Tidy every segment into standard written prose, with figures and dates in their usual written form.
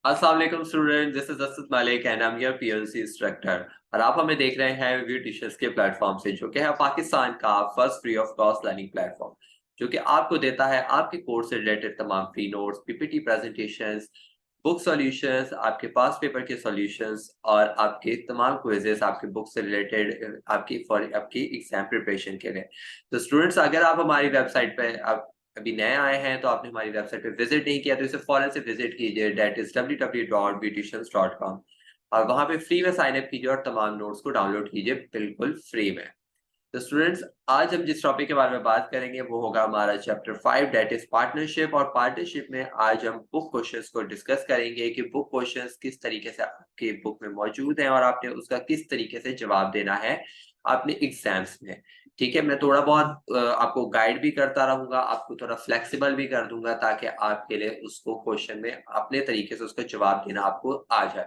अस्सलाम वालेकुम student, this is Asad Malik and I am your PLC instructor. और आप हमें देख रहे हैं व्यू टीचर्स के प्लेटफॉर्म से, जो कि है पाकिस्तान का first free of cost learning platform, जो कि आपको देता है आपके कोर्स से रिलेटेड तमाम free notes, PPT presentations, book solutions, आपके पास पेपर के सॉल्यूशंस और आपके तमाम क्विजेस आपके बुक से रिलेटेड आपकी एग्जाम प्रिपरेशन के लिए। तो स्टूडेंट्स, अगर आप हमारी वेबसाइट पे आप अभी नए आए हैं तो आपने हमारी वेबसाइट पे विजिट नहीं किया तो इसे फौरन से विजिट कीजिए, डेट इज www.beauticians.com, और वहां पे फ्री में साइन अप कीजिए और तमाम नोट्स को डाउनलोड कीजिए बिल्कुल फ्री में। तो स्टूडेंट्स, आज हम जिस टॉपिक के बारे में बात करेंगे वो होगा हमारा चैप्टर 5, डेट इज पार्टनरशिप। और पार्टनरशिप में आज हम बुक क्वेश्चंस को डिस्कस करेंगे कि बुक क्वेश्चंस किस तरीके से आपके बुक में मौजूद हैं और आपने उसका किस तरीके से जवाब देना है अपने एग्जाम्स में। ठीक है, मैं थोड़ा बहुत आपको गाइड भी करता रहूंगा, आपको थोड़ा फ्लेक्सिबल भी कर दूंगा ताकि आपके लिए उसको क्वेश्चन में अपने तरीके से उसका जवाब देना आपको आ जाए।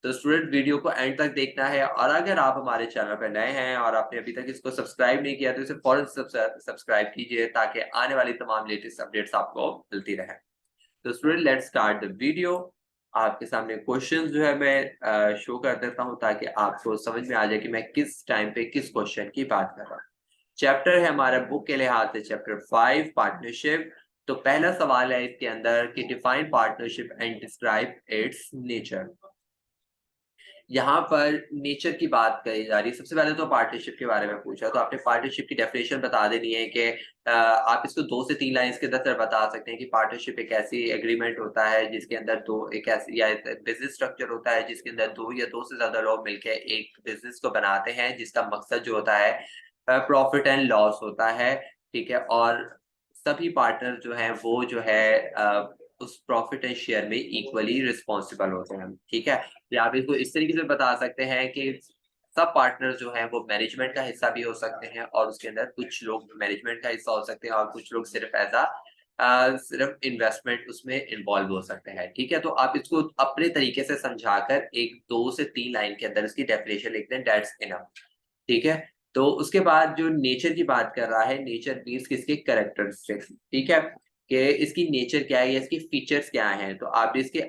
तो स्टूडेंट, वीडियो को एंड तक देखना है, और अगर आप हमारे चैनल पर नए हैं और आपने अभी तक इसको सब्सक्राइब नहीं किया तो इसे फौरन सब्सक्राइब कीजिए ताकि आने वाली तमाम लेटेस्ट अपडेट्स आपको मिलती रहे। तो student, let's start the video. आपके सामने क्वेश्चन जो है मैं शो कर देता हूं ताकि आपको समझ में आ जाए कि मैं किस टाइम पे किस क्वेश्चन की बात कर रहा हूँ। चैप्टर है हमारा बुक के लिहाज से चैप्टर 5, पार्टनरशिप। तो पहला सवाल है इसके अंदर कि define partnership and describe it's nature. यहाँ पर नेचर की बात करी जा रही है। सबसे पहले तो पार्टनरशिप के बारे में पूछा, तो आपने पार्टनरशिप की डेफिनेशन बता देनी है कि आप इसको 2 से 3 लाइन्स के अंदर बता सकते हैं कि पार्टनरशिप एक ऐसी एग्रीमेंट होता है जिसके अंदर दो एक ऐसी या बिजनेस स्ट्रक्चर होता है जिसके अंदर 2 या 2 से ज्यादा लोग मिलकर एक बिजनेस को बनाते हैं, जिसका मकसद जो होता है प्रॉफिट एंड लॉस होता है। ठीक है, और सभी पार्टनर जो हैं वो जो है उस प्रॉफिट एंड शेयर में इक्वली रिस्पॉन्सिबल होते हैं। ठीक है, या आप इसको इस तरीके से बता सकते हैं कि सब पार्टनर जो हैं वो मैनेजमेंट का हिस्सा भी हो सकते हैं, और उसके अंदर कुछ लोग मैनेजमेंट का हिस्सा हो सकते हैं और कुछ लोग सिर्फ सिर्फ इन्वेस्टमेंट उसमें इन्वॉल्व हो सकते हैं। ठीक है, तो आप इसको अपने तरीके से समझाकर एक 2 से 3 लाइन के अंदर इसकी डेफिनेशन लिख दें, दैट्स इनफ। ठीक है, तो उसके बाद जो नेचर की बात कर रहा है, नेचर मीन्स किसके कैरेक्टरिस्टिक्स। ठीक है, कि इसकी नेचर क्या है या इसकी फीचर्स क्या हैं, तो आप इसके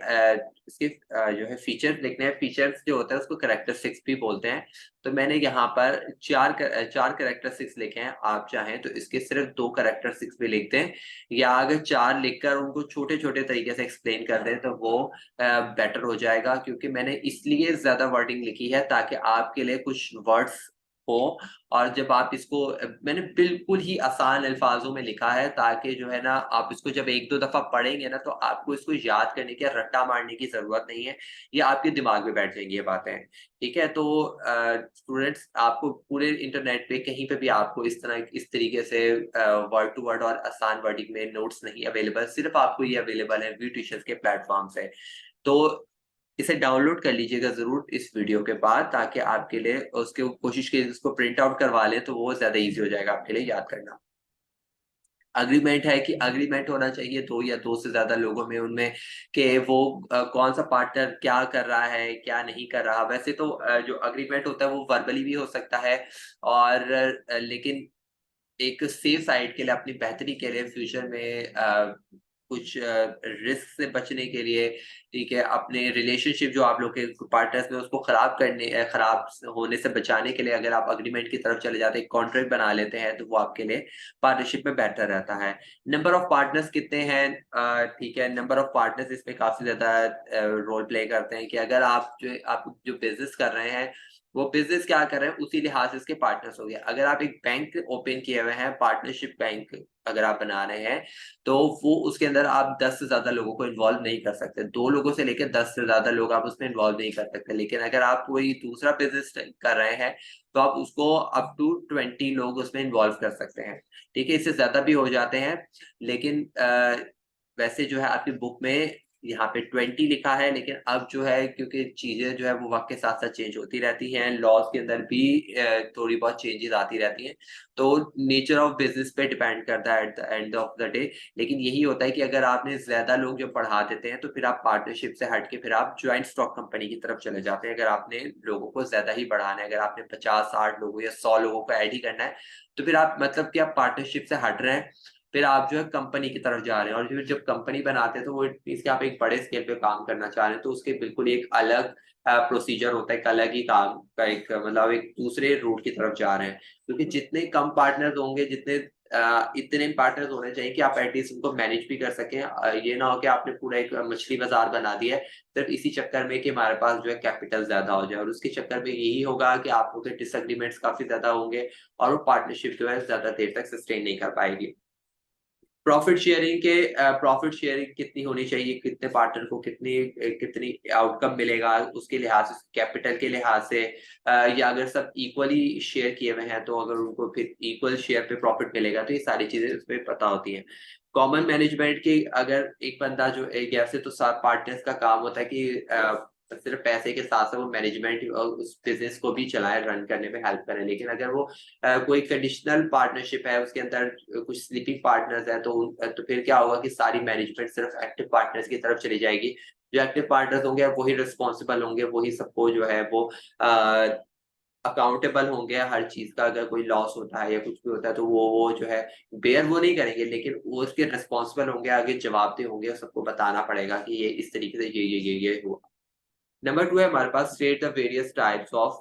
जो है फीचर्स लिखने हैं। फीचर्स जो होता है उसको कैरेक्टरिस्टिक्स भी बोलते हैं। तो मैंने यहाँ पर 4 कैरेक्टरिस्टिक्स लिखे हैं। आप चाहें तो इसके सिर्फ 2 कैरेक्टरिस्टिक्स भी लिख दें, या अगर 4 लिखकर उनको छोटे-छोटे तरीके से एक्सप्लेन कर दें तो वो बेटर हो जाएगा, क्योंकि मैंने इसलिए ज़्यादा वर्डिंग लिखी है ताकि आपके लिए कुछ वर्ड्स हो। और जब आप इसको मैंने बिल्कुल ही आसान अल्फाजों में लिखा है ताकि जो है ना आप इसको जब 1-2 दफ़ा पढ़ेंगे ना तो आपको इसको याद करने की या रट्टा मारने की ज़रूरत नहीं है। ये आपके दिमाग में बैठ जाएँगी ये बातें। ठीक है, तो स्टूडेंट्स, आपको पूरे इंटरनेट पे कहीं पे भी आपको इस तरीके से वर्ड टू वर्ड और आसान वर्डिंग में नोट्स नहीं अवेलेबल, सिर्फ़ आपको ये अवेलेबल है व्यू ट्यूशंस के प्लेटफ़ॉर्म से। तो इसे डाउनलोड कर लीजिएगा ज़रूर इस वीडियो के बाद, ताकि आपके लिए उसकी कोशिश कीजिए इसको प्रिंट आउट करवा लें तो वो ज़्यादा ईज़ी हो जाएगा आपके लिए याद करना। एग्रीमेंट है कि एग्रीमेंट होना चाहिए 2 या 2 से ज़्यादा लोगों में उनमें, कि वो कौन-सा पार्टनर क्या कर रहा है, क्या नहीं कर रहा। वैसे तो जो एग्रीमेंट होता है वो वर्बली भी हो सकता है, और लेकिन एक सेफ साइड के लिए, अपनी बेहतरी के लिए, फ्यूचर में कुछ रिस्क से बचने के लिए, ठीक है, अपने रिलेशनशिप जो आप लोग के पार्टनर्स में उसको खराब होने से बचाने के लिए अगर आप एग्रीमेंट की तरफ चले जाते हैं, कॉन्ट्रैक्ट बना लेते हैं, तो वो आपके लिए पार्टनरशिप में बेहतर रहता है। नंबर ऑफ पार्टनर्स कितने हैं? ठीक है, नंबर ऑफ पार्टनर्स इसमें काफ़ी ज़्यादा रोल प्ले करते हैं कि अगर आप जो बिज़नेस कर रहे हैं, वो बिज़नेस क्या कर रहे हैं उसी लिहाज से इसके पार्टनर्स हो गए। अगर आप एक बैंक ओपन किए हुए हैं, पार्टनरशिप बैंक अगर आप बना रहे हैं, तो वो उसके अंदर आप 10 से ज़्यादा लोगों को इन्वॉल्व नहीं कर सकते। 2 लोगों से लेकर 10 से ज़्यादा लोग आप उसमें इन्वॉल्व नहीं कर सकते। लेकिन अगर आप कोई दूसरा बिज़नेस कर रहे हैं, तो आप उसको अप टू 20 लोग उसमें इन्वॉल्व कर सकते हैं। ठीक है, इससे ज़्यादा भी हो जाते हैं, लेकिन वैसे जो है आपकी बुक में यहाँ पे 20 लिखा है, लेकिन अब जो है क्योंकि चीज़ें जो है वो वक़्त के साथ-साथ चेंज होती रहती हैं, लॉज़ के अंदर भी थोड़ी बहुत चेंजेज़ आती रहती हैं। तो नेचर ऑफ बिज़नेस पे डिपेंड करता है at the end of the day. लेकिन यही होता है कि अगर आपने ज़्यादा लोग जब बढ़ा देते हैं, तो फिर आप पार्टनरशिप से हट के फिर आप जॉइंट स्टॉक कंपनी की तरफ चले जाते हैं। अगर आपने लोगों को ज़्यादा ही बढ़ाना है, अगर आपने 50-60 लोगों या 100 लोगों को ऐड ही करना है, तो फिर आप मतलब कि आप पार्टनरशिप से हट रहे हैं। फिर आप जो है कंपनी की तरफ जा रहे हैं, और फिर जब कंपनी बनाते हैं तो वो इसके आप एक बड़े स्केल पे काम करना चाह रहे हैं, तो उसके बिल्कुल एक अलग प्रोसीजर होता है, एक अलग ही काम का एक मतलब एक दूसरे रूट की तरफ जा रहे हैं। क्योंकि जितने कम पार्टनर्स होंगे, जितने इतने पार्टनर्स होने चाहिए कि आप एटलीस्ट उनको मैनेज भी कर सकें। ये ना हो कि आपने पूरा एक मछली बाजार बना दिया है सिर्फ इसी चक्कर में कि हमारे पास जो है कैपिटल ज्यादा हो जाए, और उसके चक्कर में यही होगा कि आप लोग के डिसएग्रीमेंट्स काफी ज्यादा होंगे और वो पार्टनरशिप जो है ज्यादा देर तक सस्टेन नहीं कर पाएगी। प्रॉफिट शेयरिंग कितनी होनी चाहिए, कितने पार्टनर को कितनी कितनी आउटकम मिलेगा, उसके लिहाज से, कैपिटल के लिहाज से, या अगर सब इक्वली शेयर किए हुए हैं तो अगर उनको फिर इक्वल शेयर पे प्रॉफिट मिलेगा, तो ये सारी चीजें उसमें पता होती हैं। कॉमन मैनेजमेंट की अगर एक बंदा जो एक ऐसे तो सात पार्टनर्स का काम होता है कि सिर्फ पैसे के साथ साथ वो मैनेजमेंट उस बिजनेस को भी चलाए, रन करने में हेल्प करें। लेकिन अगर वो कोई कंडीशनल पार्टनरशिप है, उसके अंदर कुछ स्लीपिंग पार्टनर्स है, तो फिर क्या होगा कि सारी मैनेजमेंट सिर्फ एक्टिव पार्टनर्स की तरफ चली जाएगी। जो एक्टिव पार्टनर्स होंगे वही रिस्पॉन्सिबल होंगे, वही सबको जो है वो अकाउंटेबल होंगे हर चीज का। अगर कोई लॉस होता है या कुछ भी होता है तो वो जो है बेयर वो नहीं करेंगे, लेकिन वो उसके रिस्पॉन्सिबल होंगे, आगे जवाबदेह होंगे, और सबको बताना पड़ेगा कि ये इस तरीके से ये हुआ। नंबर 2 है हमारे पास state the various types of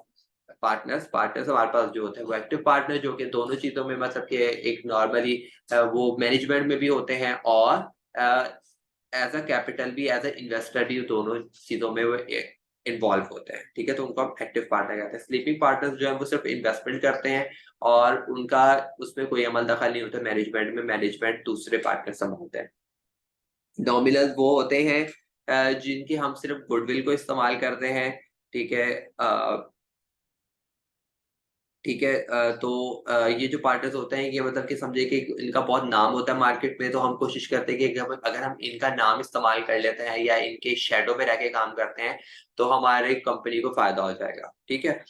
partners. Partners हमारे पास जो होते हैं वो एक्टिव पार्टनर, जो कि दोनों चीजों में मतलब कि एक नॉर्मली वो मैनेजमेंट में भी होते हैं, और एज अ कैपिटल भी, एज अ इन्वेस्टर भी, दोनों चीजों में वो इन्वॉल्व होते हैं। ठीक है, तो उनको हम एक्टिव पार्टनर कहते हैं। स्लीपिंग पार्टनर्स जो है वो सिर्फ इन्वेस्टमेंट करते हैं और उनका उसमें कोई अमल दखल नहीं होता मैनेजमेंट में, मैनेजमेंट दूसरे पार्टनर संभालते हैं। नॉमिनल वो होते हैं जिनकी हम सिर्फ गुडविल को इस्तेमाल करते हैं। ठीक है, ठीक है, तो ये जो पार्टनर्स होते हैं, ये मतलब कि समझे कि इनका बहुत नाम होता है मार्केट में, तो हम कोशिश करते हैं कि अगर हम इनका नाम इस्तेमाल कर लेते हैं या इनके शैडो में रह के काम करते हैं, तो हमारे कंपनी को फायदा हो जाएगा। ठीक है,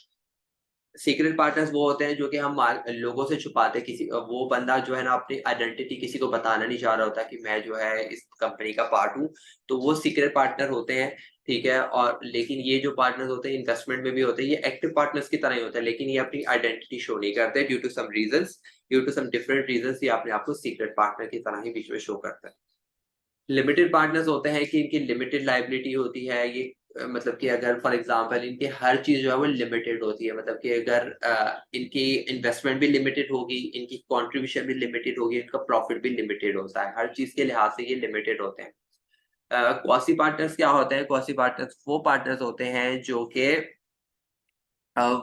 सीक्रेट पार्टनर्स वो होते हैं जो कि हम लोगों से छुपाते हैं। किसी वो बंदा जो है ना अपनी आइडेंटिटी किसी को बताना नहीं चाह रहा होता कि मैं जो है इस कंपनी का पार्ट हूँ, तो वो सीक्रेट पार्टनर होते हैं। ठीक है, और लेकिन ये जो पार्टनर्स होते हैं इन्वेस्टमेंट में भी होते हैं, ये एक्टिव पार्टनर्स की तरह ही होते हैं, लेकिन ये अपनी आइडेंटिटी शो नहीं करते due to some reasons, due to some different reasons, ये अपने आप को सीक्रेट पार्टनर की तरह ही बीच में शो करते हैं। लिमिटेड पार्टनर्स होते हैं कि इनकी लिमिटेड लायबिलिटी होती है। ये मतलब कि अगर फॉर एग्जांपल इनकी हर चीज जो है वो लिमिटेड होती है, मतलब कि अगर इनकी इन्वेस्टमेंट भी लिमिटेड होगी, इनकी कंट्रीब्यूशन भी लिमिटेड होगी, इनका प्रॉफिट भी लिमिटेड होता है, हर चीज के लिहाज से ये लिमिटेड होते हैं। क्वासी पार्टनर्स क्या होते हैं? क्वासी पार्टनर्स वो पार्टनर्स होते हैं जो कि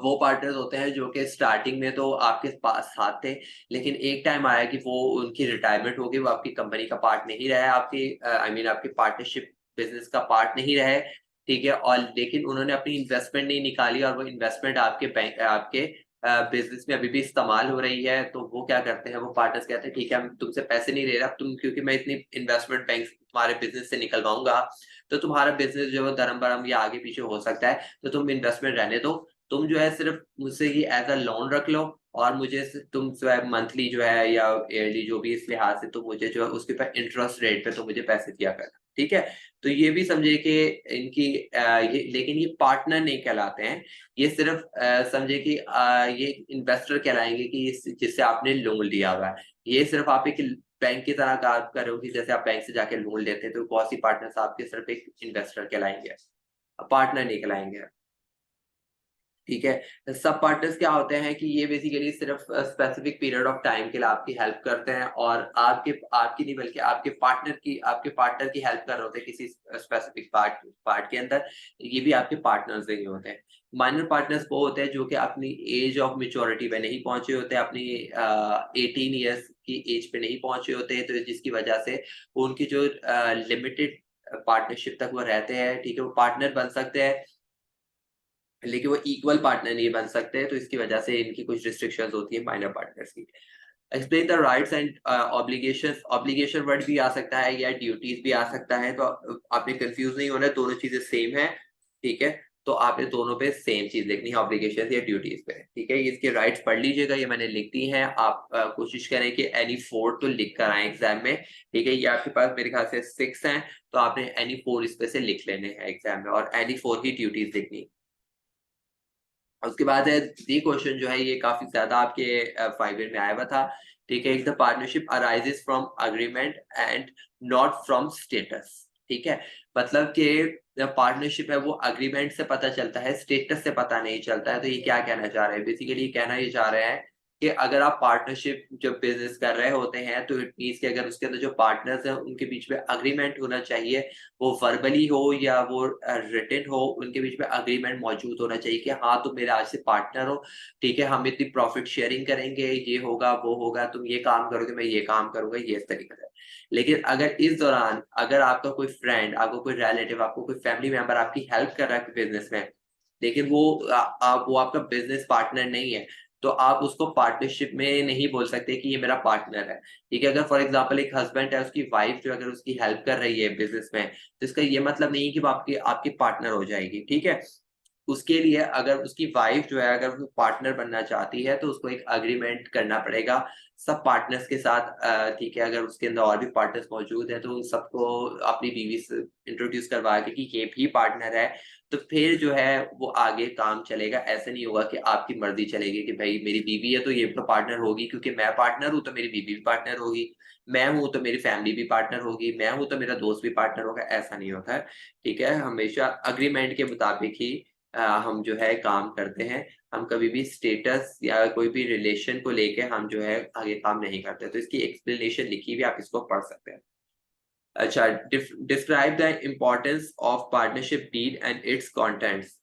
वो पार्टनर्स होते हैं जो कि स्टार्टिंग में तो आपके पास साथ थे, लेकिन एक टाइम आया कि वो उनकी रिटायरमेंट हो गई, वो आपकी कंपनी का पार्ट नहीं रहे, आपकी आई मीन आपकी पार्टनरशिप बिजनेस का पार्ट नहीं रहे। ठीक है, और लेकिन उन्होंने अपनी इन्वेस्टमेंट नहीं निकाली, और वो इन्वेस्टमेंट आपके बैंक आपके बिजनेस में अभी भी इस्तेमाल हो रही है, तो वो क्या करते हैं, वो पार्टनर्स कहते हैं ठीक है, हम तुमसे पैसे नहीं ले रहे, अब तुम, क्योंकि मैं इतनी इन्वेस्टमेंट बैंक तुम्हारे बिजनेस से निकलवाऊंगा, तो तुम्हारा बिजनेस जो है धर्म भरम या आगे पीछे हो सकता है, तो तुम इन्वेस्टमेंट रहने दो, तुम जो है सिर्फ मुझसे ये एज अ लोन रख लो, और मुझे तुम जो है मंथली जो है या ईयरली जो भी इस लिहाज से, तो मुझे जो है उसके ऊपर इंटरेस्ट रेट पे तो मुझे पैसे दिया करना। ठीक है, तो ये भी समझे कि इनकी ये, लेकिन ये पार्टनर नहीं कहलाते हैं, ये सिर्फ समझे कि ये इन्वेस्टर कहलाएंगे कि जिससे आपने लोन लिया हुआ है। ये सिर्फ आप एक बैंक की तरह काम करोगे, जैसे आप बैंक से जाके लोन लेते हैं, तो बहुत सी पार्टनर्स आपके सिर्फ एक इन्वेस्टर कहलाएंगे, पार्टनर नहीं कहलाएंगे। ठीक है, सब पार्टनर्स क्या होते हैं कि ये बेसिकली सिर्फ स्पेसिफिक पीरियड ऑफ टाइम के लिए आपकी हेल्प करते हैं, और आपकी नहीं बल्कि आपके पार्टनर की हेल्प कर रहे होते हैं किसी स्पेसिफिक पार्ट के अंदर, ये भी आपके पार्टनर्स ही होते हैं। माइनर पार्टनर्स वो होते हैं जो कि अपनी एज ऑफ मेच्योरिटी पे नहीं पहुंचे होते, अपनी 18 ईयर्स की एज पे नहीं पहुंचे होते, तो जिसकी वजह से उनकी जो लिमिटेड पार्टनरशिप तक वो रहते हैं। ठीक है, वो पार्टनर बन सकते हैं लेकिन वो इक्वल पार्टनर नहीं बन सकते, तो इसकी वजह से इनकी कुछ रिस्ट्रिक्शंस होती है माइनर पार्टनर्स की। Explain the rights and obligations. Obligation word भी आ सकता है या ड्यूटीज भी आ सकता है, तो आपने कंफ्यूज नहीं होना, दोनों चीजें सेम है। ठीक है, तो आपने दोनों पे सेम चीज लिखनी है, ऑब्लिगेशन या ड्यूटीज पे। ठीक है, इसके राइट्स पढ़ लीजिएगा, ये मैंने लिख दी है। आप कोशिश करें कि एनी 4 तो लिख कर आए एग्जाम में। ठीक है, ये आपके पास मेरे ख्याल से 6 हैं, तो आपने एनी 4 इस पे से लिख लेने हैं एग्जाम में, और एनी 4 ही ड्यूटीज लिखनी। उसके बाद है डी क्वेश्चन जो है, ये काफी ज्यादा आपके 5 ईयर में आया हुआ था। ठीक है, the partnership arises from agreement and not from status. ठीक है, मतलब कि पार्टनरशिप है वो अग्रीमेंट से पता चलता है, स्टेटस से पता नहीं चलता है। तो ये क्या कहना चाह रहे हैं, बेसिकली कहना ये चाह रहे हैं कि अगर आप पार्टनरशिप जब बिजनेस कर रहे होते हैं तो इट मीन्स कि अगर उसके अंदर जो पार्टनर्स हैं उनके बीच में अग्रीमेंट होना चाहिए, वो वर्बली हो या वो रिटन हो, उनके बीच में अग्रीमेंट मौजूद होना चाहिए कि हाँ तुम मेरे आज से पार्टनर हो, ठीक है, हम इतनी प्रॉफिट शेयरिंग करेंगे, ये होगा वो होगा, तुम ये काम करोगे मैं ये काम करूंगा, ये इस तरीके से। लेकिन अगर इस दौरान अगर आपका कोई फ्रेंड, आपको कोई रिलेटिव, आपको कोई फैमिली मेंबर आपकी हेल्प कर रहा है बिजनेस में, लेकिन वो आपका बिजनेस पार्टनर नहीं है, तो आप उसको पार्टनरशिप में नहीं बोल सकते कि ये मेरा पार्टनर है। ठीक है, अगर फॉर एग्जांपल एक हस्बैंड है, उसकी वाइफ जो अगर उसकी हेल्प कर रही है बिजनेस में, तो इसका ये मतलब नहीं कि वो आपकी आपकी पार्टनर हो जाएगी। ठीक है, उसके लिए अगर उसकी वाइफ जो है अगर वो पार्टनर बनना चाहती है तो उसको एक एग्रीमेंट करना पड़ेगा सब पार्टनर्स के साथ। ठीक है, अगर उसके अंदर और भी पार्टनर्स मौजूद हैं तो उन सबको अपनी बीवी से इंट्रोड्यूस करवा के कि ये भी पार्टनर है, तो फिर जो है वो आगे काम चलेगा। ऐसा नहीं होगा कि आपकी मर्जी चलेगी कि भाई मेरी बीवी है तो ये तो पार्टनर होगी, क्योंकि मैं पार्टनर हूँ तो मेरी बीवी भी पार्टनर होगी, मैं हूँ तो मेरी फैमिली भी पार्टनर होगी, मैं हूँ तो मेरा दोस्त भी पार्टनर होगा। ऐसा नहीं होता है। ठीक है, हमेशा अग्रीमेंट के मुताबिक ही हम जो है काम करते हैं। हम कभी भी स्टेटस या कोई भी रिलेशन को लेके हम जो है आगे काम नहीं करते। तो इसकी एक्सप्लेनेशन लिखी हुई, आप इसको पढ़ सकते हैं। अच्छा, describe the importance of partnership deed and its contents.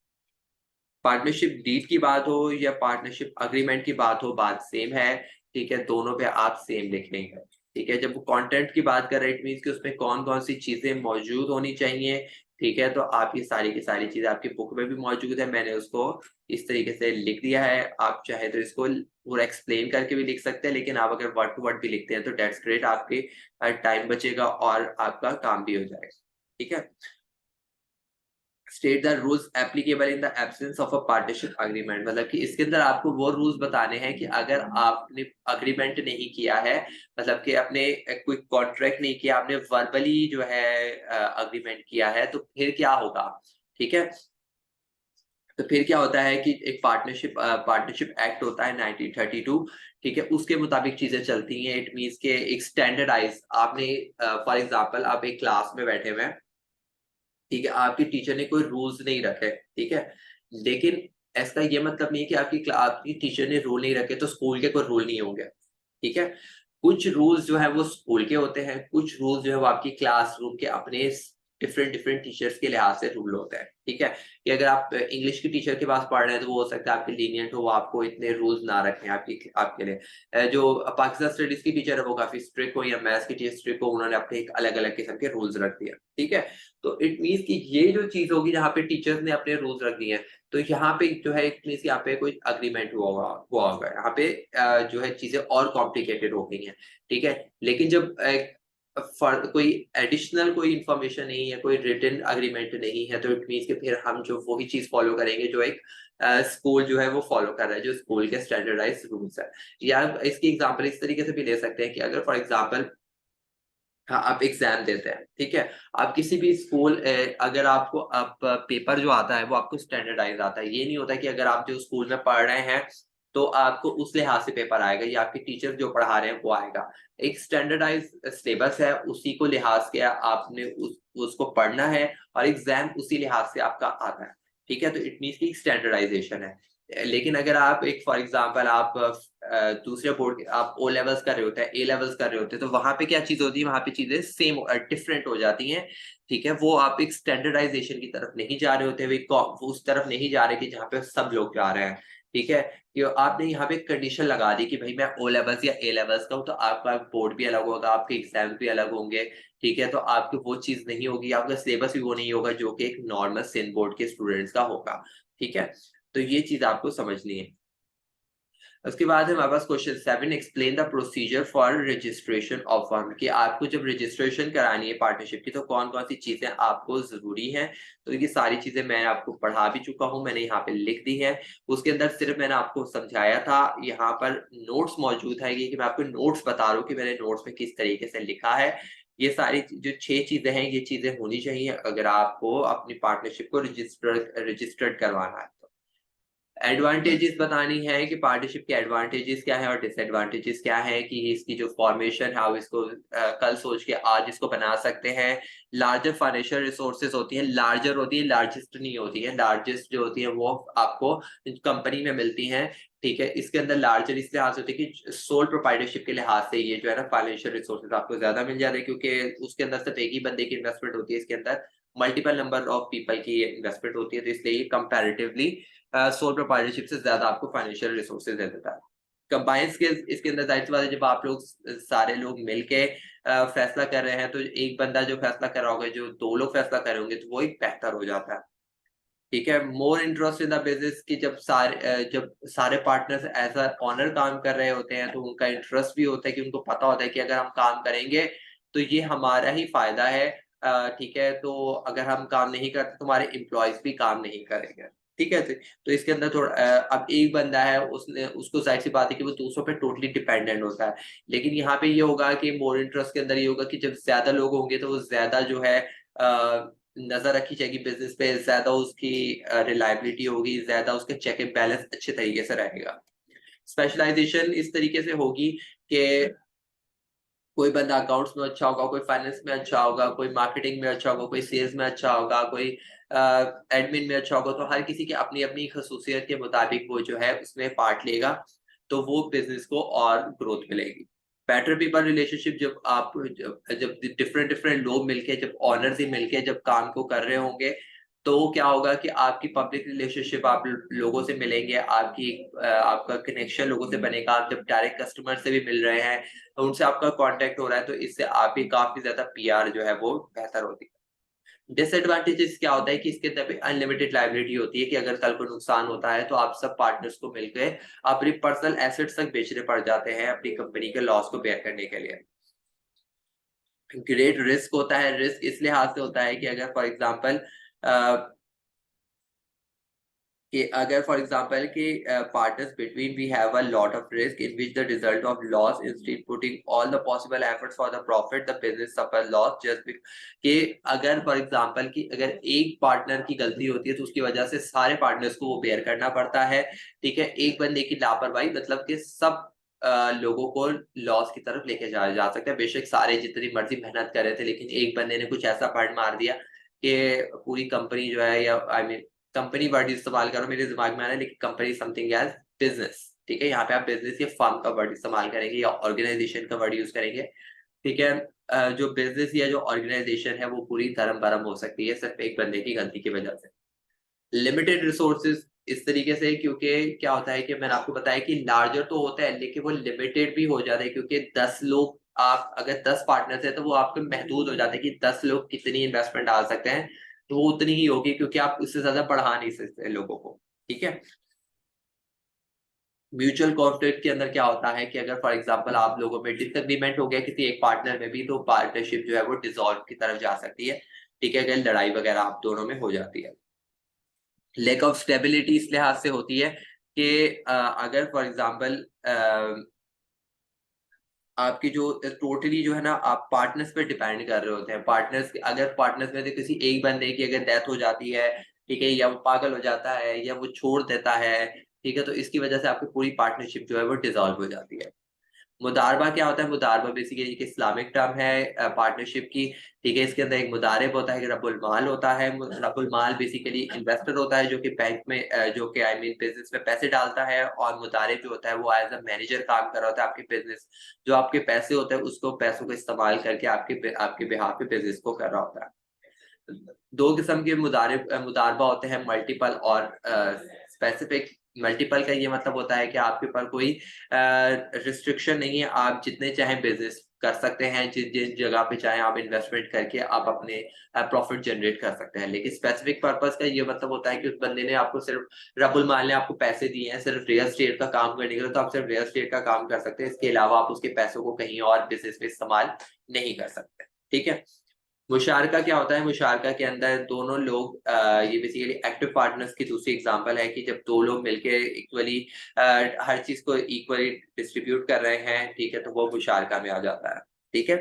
Partnership deed की बात हो या पार्टनरशिप अग्रीमेंट की बात हो, बात सेम है। ठीक है, दोनों पे आप सेम लिखेंगे। ठीक है, जब वो कंटेंट की बात कर रहे हैं, इट मीन्स कि उसमें कौन कौन सी चीजें मौजूद होनी चाहिए। ठीक है, तो आप ये सारी की सारी चीजें आपकी बुक में भी मौजूद है, मैंने उसको इस तरीके से लिख दिया है। आप चाहे तो इसको पूरा एक्सप्लेन करके भी लिख सकते हैं, लेकिन आप अगर वर्ड टू वर्ड भी लिखते हैं तो डेट्स ग्रेट, आपके टाइम बचेगा और आपका काम भी हो जाएगा। ठीक है, state the rules applicable in the absence of a partnership agreement, मतलब कि इसके अंदर आपको वो रूल्स बताने हैं कि अगर आपने अग्रीमेंट नहीं किया है, मतलब कि आपने कोई कॉन्ट्रैक्ट नहीं किया, आपने वर्बली जो है अग्रीमेंट किया है, तो फिर क्या होगा। ठीक है, तो फिर क्या होता है कि एक पार्टनरशिप एक्ट होता है 1932। ठीक है, उसके मुताबिक चीजें चलती हैं। इट मीन्स के एक स्टैंडर्डाइज आपने, फॉर एग्जांपल आप एक क्लास में बैठे हुए हैं, ठीक है, आपके टीचर ने कोई रूल्स नहीं रखे, ठीक है, लेकिन इसका ये मतलब नहीं है कि आपकी टीचर ने रूल नहीं रखे तो स्कूल के कोई रूल नहीं होंगे। ठीक है, कुछ रूल्स जो है वो स्कूल के होते हैं, कुछ रूल्स जो है वो आपकी क्लासरूम के अपने डिफरेंट डिफरेंट टीचर्स के लिहाज से रूल होते हैं। ठीक है, कि अगर आप इंग्लिश की टीचर के पास पढ़ रहे हैं तो वो हो सकता है आपके लीनियंट हो, वो आपको इतने रूल्स ना रखें आपकी आपके लिए। जो पाकिस्तान स्टडीज की टीचर है वो काफी स्ट्रिक्ट हो, या मैथ्स की टीचर स्ट्रिक्ट हो, उन्होंने अपने एक अलग अलग किस्म के रूल्स रख दिए। ठीक है, तो इट मीन्स कि ये जो चीज होगी जहाँ पे टीचर्स ने अपने रूल्स रख दिए हैं, तो यहाँ पे जो है इट मीन्स यहाँ पे कोई अग्रीमेंट हुआ होगा यहाँ पे। जो है चीजें और कॉम्प्लिकेटेड हो गई हैं। ठीक है, लेकिन जब कोई एडिशनल कोई इंफॉर्मेशन नहीं है, कोई रिटन अग्रीमेंट नहीं है, तो इट मीन्स कि फिर हम जो वही चीज फॉलो करेंगे जो एक स्कूल जो है वो फॉलो कर रहा है, जो स्कूल के स्टैंडर्डाइज रूल्स है। या इसकी एग्जांपल इस तरीके से भी ले सकते हैं कि अगर फॉर एग्जांपल, हाँ, आप एग्जाम देते हैं, ठीक है, आप किसी भी स्कूल, अगर आपको आप पेपर जो आता है वो आपको स्टैंडर्डाइज आता है। ये नहीं होता कि अगर आप जो स्कूल में पढ़ रहे हैं तो आपको उस लिहाज से पेपर आएगा या आपके टीचर जो पढ़ा रहे हैं वो आएगा। एक स्टैंडर्डाइज सिलेबस है, उसी को लिहाज के आपने उसको पढ़ना है, और एग्जाम उसी लिहाज से आपका आता है। ठीक है, तो इट मीन्स की स्टैंडर्डाइजेशन है। लेकिन अगर आप एक फॉर एग्जांपल आप दूसरे बोर्ड आप ओ लेवल्स कर रहे होते हैं, ए लेवल्स कर रहे होते हैं, तो वहां पे क्या चीज होती है, वहां पे चीजें सेम डिफरेंट हो जाती हैं। ठीक है, वो आप एक स्टैंडर्डाइजेशन की तरफ नहीं जा रहे होते, वो उस तरफ नहीं जा रहे कि जहाँ पे सब लोग जा रहे हैं। ठीक है, कि आपने यहाँ पे कंडीशन लगा दी कि भाई मैं ओ लेवल्स या ए लेवल्स का हूँ, तो आपका बोर्ड भी अलग होगा, आपके एग्जाम भी अलग होंगे। ठीक है, तो आपकी वो चीज नहीं होगी, आपका सिलेबस भी वो नहीं होगा जो कि एक नॉर्मल सिंध बोर्ड के स्टूडेंट्स का होगा। ठीक है, तो ये चीज आपको समझनी है। उसके बाद है हमारे पास question 7, explain the procedure for registration of firm, कि आपको जब रजिस्ट्रेशन करानी है पार्टनरशिप की तो कौन कौन सी चीजें आपको जरूरी हैं। तो ये सारी चीजें मैं आपको पढ़ा भी चुका हूँ, मैंने यहाँ पे लिख दी है। उसके अंदर सिर्फ मैंने आपको समझाया था, यहाँ पर नोट्स मौजूद है, ये कि मैं आपको नोट्स बता रहा हूँ कि मैंने नोट्स में किस तरीके से लिखा है। ये सारी जो 6 चीजें हैं, ये चीजें होनी चाहिए अगर आपको अपनी पार्टनरशिप को रजिस्टर्ड करवाना है। एडवांटेजेस बतानी है कि पार्टनरशिप के एडवांटेजेस क्या है और डिसएडवांटेजेस क्या है, कि इसकी जो फॉर्मेशन है इसको कल सोच के आज इसको बना सकते हैं। लार्जर फाइनेंशियल रिसोर्सेज होती है, लार्जर होती है, लार्जेस्ट नहीं होती है। लार्जेस्ट जो होती है वो आपको कंपनी में मिलती हैं, ठीक है। इसके अंदर लार्जर इस लिहाज से होती है कि सोल प्रोप्राइटरशिप के लिहाज से ये जो है ना फाइनेंशियल रिसोर्सेज आपको ज्यादा मिल जाते हैं, क्योंकि उसके अंदर सिर्फ एक ही बंदे की इन्वेस्टमेंट होती है, इसके अंदर मल्टीपल नंबर ऑफ पीपल की इन्वेस्टमेंट होती है, तो इसलिए कंपैरेटिवली सोल प्रोप्राइटरशिप से ज्यादा आपको फाइनेंशियल रिसोर्सेज दे देता है। कंबाइंड स्किल्स इसके अंदर जाहिर सी बात है, जब आप लोग सारे लोग मिलके फैसला कर रहे हैं, तो एक बंदा जो फैसला कर रहा होगा, जो दो लोग फैसला कर रहे होंगे, तो वो एक बेहतर हो जाता है, ठीक है। More interest in the business की जब सारे पार्टनर्स एज अ ऑनर काम कर रहे होते हैं, तो उनका इंटरेस्ट भी होता है कि उनको पता होता है कि अगर हम काम करेंगे तो ये हमारा ही फायदा है, ठीक है। तो अगर हम काम नहीं करते तो हमारे एम्प्लॉयज भी काम नहीं करेंगे, ठीक है। तो इसके अंदर थोड़ा अब एक बंदा है, उसने उसको जाहिर सी बात है कि वो दूसरों पे टोटली डिपेंडेंट होता है, लेकिन यहाँ पे ये होगा कि मोर इंटरेस्ट के अंदर ये होगा कि जब ज्यादा लोग होंगे तो वो ज्यादा जो है नजर रखी जाएगी बिजनेस पे, ज्यादा उसकी रिलायबिलिटी होगी, ज्यादा उसका चेक एंड बैलेंस अच्छे तरीके से रहेगा। स्पेशलाइजेशन इस तरीके से होगी कि कोई बंदा अकाउंट्स में अच्छा होगा, कोई फाइनेंस में अच्छा होगा, कोई मार्केटिंग में अच्छा होगा, कोई सेल्स में अच्छा होगा, कोई एडमिन में अच्छा होगा, तो हर किसी की अपनी अपनी खसूसियत के मुताबिक वो जो है उसमें पार्ट लेगा, तो वो बिजनेस को और ग्रोथ मिलेगी। बेटर पीपल रिलेशनशिप, जब डिफरेंट डिफरेंट लोग मिलके, जब ऑनर्स ही मिलके जब काम को कर रहे होंगे, तो क्या होगा कि आपकी पब्लिक रिलेशनशिप, आप लोगों से मिलेंगे, आपका कनेक्शन लोगों से बनेगा। आप जब डायरेक्ट कस्टमर से भी मिल रहे हैं, तो उनसे आपका कांटेक्ट हो रहा है, तो इससे आपकी काफी ज्यादा पीआर जो है वो बेहतर होती है। डिसएडवांटेजेस क्या होता है कि इसके अंदर भी अनलिमिटेड लाइबिलिटी होती है, कि अगर कल को नुकसान होता है तो आप सब पार्टनर्स को मिलकर अपनी पर्सनल एसेट्स तक बेचने पड़ जाते हैं अपनी कंपनी के लॉस को बेयर करने के लिए। ग्रेट रिस्क होता है, रिस्क इस लिहाज से होता है कि अगर फॉर एग्जाम्पल कि अगर फॉर एग्जांपल कि partners between we have a lot of risk in which the result of loss instead putting all the possible efforts for the profit the business suffer loss just कि अगर for example कि अगर एक partner की गलती होती है तो उसकी वजह से सारे पार्टनर्स को वो बेयर करना पड़ता है, ठीक है। एक बंदे की लापरवाही मतलब कि सब लोगों को लॉस की तरफ लेके जाया जा सकता है। बेशक सारे जितनी मर्जी मेहनत कर रहे थे, लेकिन एक बंदे ने कुछ ऐसा पॉइंट मार दिया कि पूरी कंपनी जो है, या आई मीन कंपनी वर्ड इस्तेमाल करो, मेरे दिमाग में आ रहा है, लेकिन कंपनी समथिंग एज बिजनेस, ठीक है। यहाँ पे आप बिजनेस या फर्म का वर्ड इस्तेमाल करेंगे या ऑर्गेनाइजेशन का वर्ड यूज करेंगे, ठीक है। जो बिजनेस या जो ऑर्गेनाइजेशन है वो पूरी धर्म भरम हो सकती है सिर्फ एक बंदे की गलती की वजह से। लिमिटेड रिसोर्सेज इस तरीके से, क्योंकि क्या होता है कि मैंने आपको बताया कि लार्जर तो होता है लेकिन वो लिमिटेड भी हो जाता है, क्योंकि 10 लोग, आप अगर 10 पार्टनर्स है तो वो आपके महदूद हो जाते हैं कि 10 लोग कितनी इन्वेस्टमेंट डाल सकते हैं, तो वो उतनी ही होगी, क्योंकि आप उससे ज्यादा बढ़ा नहीं सकते लोगों को, ठीक है। म्यूचुअल कॉन्फ्लिक्ट के अंदर क्या होता है कि अगर फॉर एग्जांपल आप लोगों में डिसएग्रीमेंट हो गया किसी एक पार्टनर में भी, तो पार्टनरशिप जो है वो डिसॉल्व की तरफ जा सकती है, ठीक है, अगर लड़ाई वगैरह आप दोनों में हो जाती है। लैक ऑफ स्टेबिलिटी इस लिहाज से होती है कि अगर फॉर एग्जांपल आपकी जो टोटली जो है ना, आप पार्टनर्स पे डिपेंड कर रहे होते हैं। अगर पार्टनर्स में से किसी एक बंदे की अगर डेथ हो जाती है, ठीक है, या वो पागल हो जाता है या वो छोड़ देता है, ठीक है, तो इसकी वजह से आपकी पूरी पार्टनरशिप जो है वो डिसॉल्व हो जाती है। मुदारबा क्या होता है? मुदारबा बेसिकली एक इस्लामिक टर्म है पार्टनरशिप की, ठीक है। इसके अंदर एक मुदारिब होता है, एक रब्बुल माल होता है। रब्बुल माल बेसिकली इन्वेस्टर होता है जो कि बैंक में जो कि आई मीन बिजनेस में पैसे डालता है, और मुदारिब जो होता है वो एज अ मैनेजर काम कर रहा होता है आपके बिजनेस, जो आपके पैसे होते हैं उसको पैसों को इस्तेमाल करके आपके बिहाफ पे बिजनेस को कर रहा होता है। दो किस्म के मुदारबा होते हैं, मल्टीपल और स्पेसिफिक। मल्टीपल का ये मतलब होता है कि आपके ऊपर कोई रिस्ट्रिक्शन नहीं है, आप जितने चाहें बिजनेस कर सकते हैं, जिस जिस जगह पे चाहें आप इन्वेस्टमेंट करके आप अपने प्रॉफिट जनरेट कर सकते हैं। लेकिन स्पेसिफिक पर्पस का ये मतलब होता है कि उस बंदे ने आपको सिर्फ, रब्बुल माल ने आपको पैसे दिए हैं सिर्फ रियल एस्टेट का काम करने के लिए, तो आप सिर्फ रियल एस्टेट का काम कर सकते हैं, इसके अलावा आप उसके पैसों को कहीं और बिजनेस में इस्तेमाल नहीं कर सकते, ठीक है। मुशारका क्या होता है? मुशारका के अंदर दोनों लोग ये बेसिकली एक्टिव पार्टनर्स की दूसरी एग्जांपल है कि जब दो लोग मिलके इक्वली हर चीज को इक्वली डिस्ट्रीब्यूट कर रहे हैं, ठीक है, तो वो मुशारका में आ जाता है, ठीक है।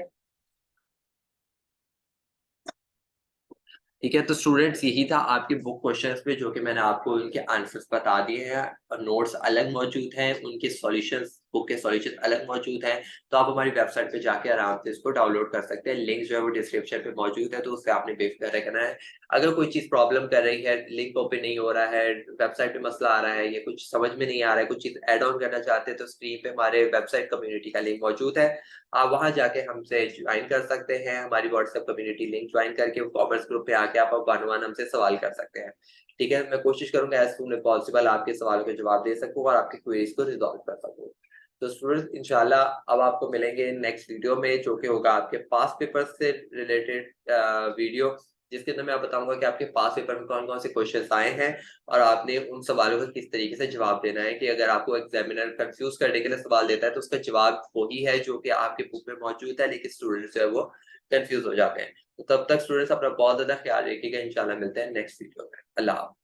ठीक है, तो स्टूडेंट्स यही था आपके बुक क्वेश्चंस पे, जो कि मैंने आपको उनके आंसर्स बता दिए हैं और नोट्स अलग मौजूद हैं, उनके सॉल्यूशंस, बुक के सॉल्यूशन अलग मौजूद हैं। तो आप हमारी वेबसाइट पे जाके आराम से इसको डाउनलोड कर सकते हैं। लिंक जो है वो डिस्क्रिप्शन पे मौजूद है, तो उससे आपने बेफिक्र रहना है। अगर कोई चीज़ प्रॉब्लम कर रही है, लिंक ओपन नहीं हो रहा है, वेबसाइट पे मसला आ रहा है, या कुछ समझ में नहीं आ रहा है, कुछ चीज़ ऐड ऑन करना चाहते हैं, तो स्क्रीन पे हमारे वेबसाइट कम्युनिटी का लिंक मौजूद है। आप वहाँ जाके हमसे ज्वाइन कर सकते हैं। हमारी व्हाट्सएप कम्युनिटी लिंक ज्वाइन करके वो कॉमर्स ग्रुप पे आके आप वन वन हमसे सवाल कर सकते हैं। ठीक है, मैं कोशिश करूंगा एज सून एज पॉसिबल आपके सवालों के जवाब दे सकूं और आपकी क्वेरीज को रिजॉल्व कर सकूं। तो स्टूडेंट्स इंशाल्लाह अब आपको मिलेंगे नेक्स्ट वीडियो में, जो कि होगा आपके पास पेपर से रिलेटेड वीडियो, जिसके अंदर मैं आप बताऊंगा कि आपके पास पेपर में कौन कौन से क्वेश्चन आए हैं और आपने उन सवालों का किस तरीके से जवाब देना है। कि अगर आपको एग्जामिनर कंफ्यूज करने के लिए सवाल देता है तो उसका जवाब वही है जो कि आपके बुक में मौजूद है, लेकिन स्टूडेंट्स जो है वो कंफ्यूज हो जाते हैं। तो तब तक स्टूडेंट्स अपना बहुत ज्यादा ख्याल रखिएगा। इंशाल्लाह मिलते हैं नेक्स्ट वीडियो में। अल्लाह हाफ़िज़।